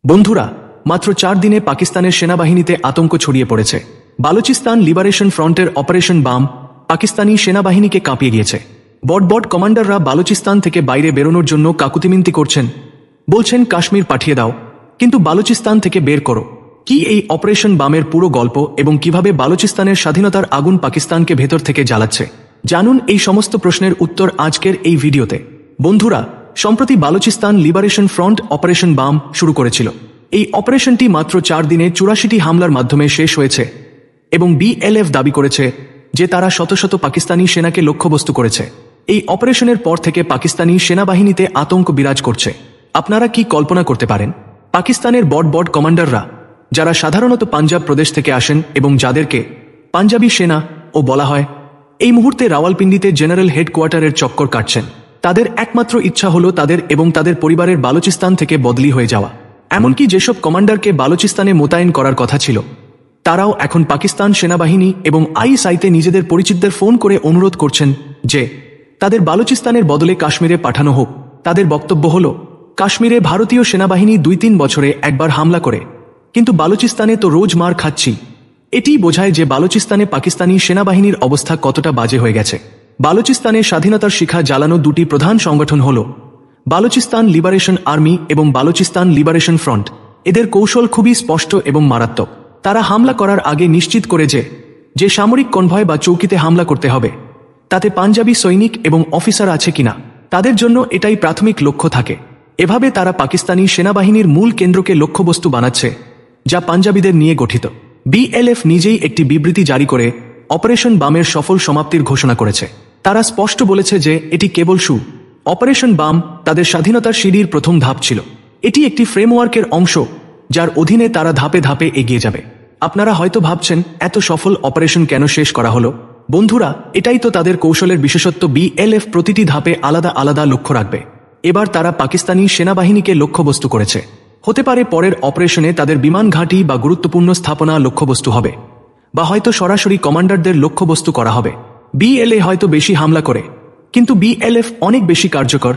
বন্ধুরা, মাত্র 4 দিনে পাকিস্তানের সেনাবাহিনীতে আতঙ্ক ছড়িয়ে পড়েছে। বালুচিস্তান লিবারেশন ফ্রন্টের অপারেশন বাম পাকিস্তানি সেনাবাহিনীকে কাঁপিয়ে গিয়েছে। বড় কমান্ডাররা বালুচিস্তান থেকে বাইরে বেরোনোর জন্য কাকুতিমিনতি করছেন, বলছেন কাশ্মীর পাঠিয়ে দাও, কিন্তু বালুচিস্তান থেকে বের করো। কি এই অপারেশন বামের পুরো গল্প এবং কিভাবে বালুচিস্তানের স্বাধীনতার আগুন পাকিস্তানকে ভেতর থেকে জ্বালাচ্ছে, জানুন এই সমস্ত প্রশ্নের উত্তর আজকের এই ভিডিওতে। বন্ধুরা, সম্প্রতি বালুচিস্তান লিবারেশন ফ্রন্ট অপারেশন বাম শুরু করেছিল। এই অপারেশনটি মাত্র 4 দিনে 84টি হামলার মাধ্যমে শেষ হয়েছে এবং বিএলএফ দাবি করেছে যে তারা শত শত পাকিস্তানি সেনাকে লক্ষ্যবস্তু করেছে। এই অপারেশনের পর থেকে পাকিস্তানি সেনাবাহিনীতে আতঙ্ক বিরাজ করছে। আপনারা কি কল্পনা করতে পারেন, পাকিস্তানের বড় কমান্ডাররা যারা সাধারণত পাঞ্জাব প্রদেশ থেকে আসেন এবং যাদেরকে পাঞ্জাবি সেনা ও বলা হয়, এই মুহূর্তে রাওয়ালপিন্ডিতে জেনারেল হেডকোয়ার্টারের চক্কর কাটছেন। তাদের একমাত্র ইচ্ছা হলো তাদের এবং তাদের পরিবারের বালুচিস্তান থেকে বদলি হয়ে যাওয়া। এমনকি যেসব কমান্ডারকে বালুচিস্তানে মোতায়েন করার কথা ছিল, তারাও এখন পাকিস্তান সেনাবাহিনী এবং আইএসআইতে নিজেদের পরিচিতদের ফোন করে অনুরোধ করছেন যে তাদের বালুচিস্তানের বদলে কাশ্মীরে পাঠানো হোক। তাদের বক্তব্য হল, কাশ্মীরে ভারতীয় সেনাবাহিনী 2-3 বছরে একবার হামলা করে, কিন্তু বালুচিস্তানে তো রোজ মার খাচ্ছি। এটিই বোঝায় যে বালুচিস্তানে পাকিস্তানি সেনাবাহিনীর অবস্থা কতটা বাজে হয়ে গেছে। বালুচিস্তানে স্বাধীনতার শিখা জ্বালানো দুটি প্রধান সংগঠন হল বালুচিস্তান লিবারেশন আর্মি এবং বালুচিস্তান লিবারেশন ফ্রন্ট। এদের কৌশল খুবই স্পষ্ট এবং মারাত্মক। তারা হামলা করার আগে নিশ্চিত করে যে সামরিক কনভয় বা চৌকিতে হামলা করতে হবে তাতে পাঞ্জাবি সৈনিক এবং অফিসার আছে কিনা, তাদের জন্য এটাই প্রাথমিক লক্ষ্য থাকে। এভাবে তারা পাকিস্তানি সেনাবাহিনীর মূল কেন্দ্রকে লক্ষ্যবস্তু বানাচ্ছে, যা পাঞ্জাবিদের নিয়ে গঠিত। বিএলএফ নিজেই একটি বিবৃতি জারি করে অপারেশন বামের সফল সমাপ্তির ঘোষণা করেছে। তারা স্পষ্ট বলেছে যে এটি কেবল অপারেশন বাম তাদের স্বাধীনতার সিঁড়ির প্রথম ধাপ ছিল। এটি একটি ফ্রেমওয়ার্কের অংশ, যার অধীনে তারা ধাপে ধাপে এগিয়ে যাবে। আপনারা হয়তো ভাবছেন, এত সফল অপারেশন কেন শেষ করা হলো? বন্ধুরা, এটাই তো তাদের কৌশলের বিশেষত্ব। বিএলএফ প্রতিটি ধাপে আলাদা আলাদা লক্ষ্য রাখবে। এবার তারা পাকিস্তানি সেনাবাহিনীকে লক্ষ্যবস্তু করেছে। হতে পারে পরের অপারেশনে তাদের বিমান ঘাঁটি বা গুরুত্বপূর্ণ স্থাপনা লক্ষ্যবস্তু হবে, বা হয়তো সরাসরি কমান্ডারদের লক্ষ্যবস্তু করা হবে। বিএলএ হয়তো বেশি হামলা করে, কিন্তু বিএলএফ অনেক বেশি কার্যকর,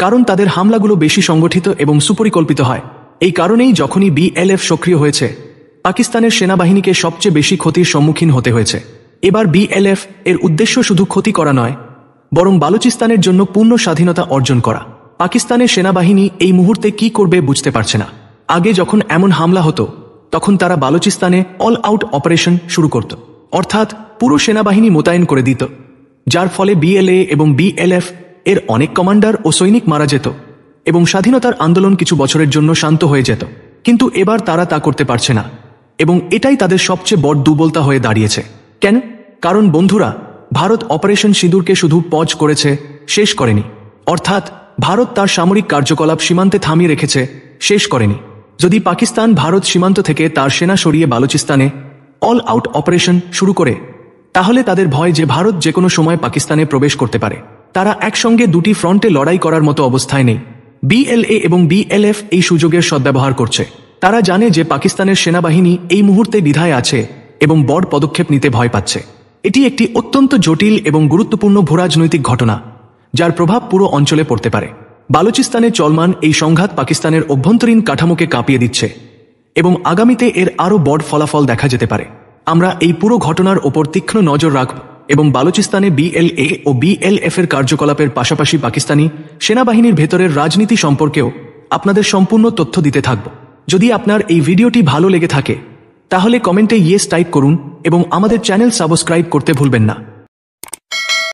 কারণ তাদের হামলাগুলো বেশি সংগঠিত এবং সুপরিকল্পিত হয়। এই কারণেই যখনই বিএলএফ সক্রিয় হয়েছে, পাকিস্তানের সেনাবাহিনীকে সবচেয়ে বেশি ক্ষতির সম্মুখীন হতে হয়েছে। এবার বিএলএফ এর উদ্দেশ্য শুধু ক্ষতি করা নয়, বরং বালুচিস্তানের জন্য পূর্ণ স্বাধীনতা অর্জন করা। পাকিস্তানের সেনাবাহিনী এই মুহূর্তে কি করবে বুঝতে পারছে না। আগে যখন এমন হামলা হতো, তখন তারা বালুচিস্তানে অল আউট অপারেশন শুরু করত, অর্থাৎ পুরো সেনাবাহিনী মোতায়েন করে দিত, যার ফলে বিএলএ এবং বিএলএফ এর অনেক কমান্ডার ও সৈনিক মারা যেত এবং স্বাধীনতার আন্দোলন কিছু বছরের জন্য শান্ত হয়ে যেত। কিন্তু এবার তারা তা করতে পারছে না এবং এটাই তাদের সবচেয়ে বড় দুর্বলতা হয়ে দাঁড়িয়েছে। কেন? কারণ বন্ধুরা, ভারত অপারেশন সিঁদুরকে শুধু পজ করেছে, শেষ করেনি। অর্থাৎ ভারত তার সামরিক কার্যকলাপ সীমান্তে থামিয়ে রেখেছে, শেষ করেনি। যদি পাকিস্তান ভারত সীমান্ত থেকে তার সেনা সরিয়ে বালুচিস্তানে অল আউট অপারেশন শুরু করে, তাহলে তাদের ভয় যে ভারত যে কোনো সময় পাকিস্তানে প্রবেশ করতে পারে। তারা একসঙ্গে দুটি ফ্রন্টে লড়াই করার মতো অবস্থায় নেই। বিএলএ এবং বিএলএফ এই সুযোগের সদ্ব্যবহার করছে। তারা জানে যে পাকিস্তানের সেনাবাহিনী এই মুহূর্তে দ্বিধায় আছে এবং বড় পদক্ষেপ নিতে ভয় পাচ্ছে। এটি একটি অত্যন্ত জটিল এবং গুরুত্বপূর্ণ ভূরাজনৈতিক ঘটনা, যার প্রভাব পুরো অঞ্চলে পড়তে পারে। বালুচিস্তানে চলমান এই সংঘাত পাকিস্তানের অভ্যন্তরীণ কাঠামোকে কাঁপিয়ে দিচ্ছে এবং আগামীতে এর আরও বড় ফলাফল দেখা যেতে পারে। আমরা এই পুরো ঘটনার ওপর তীক্ষ্ণ নজর রাখব এবং বালুচিস্তানে বিএলএ ও বিএলএফ এর কার্যকলাপের পাশাপাশি পাকিস্তানি সেনাবাহিনীর ভেতরের রাজনীতি সম্পর্কেও আপনাদের সম্পূর্ণ তথ্য দিতে থাকব। যদি আপনার এই ভিডিওটি ভালো লেগে থাকে, তাহলে কমেন্টে ইয়েস টাইপ করুন এবং আমাদের চ্যানেল সাবস্ক্রাইব করতে ভুলবেন না।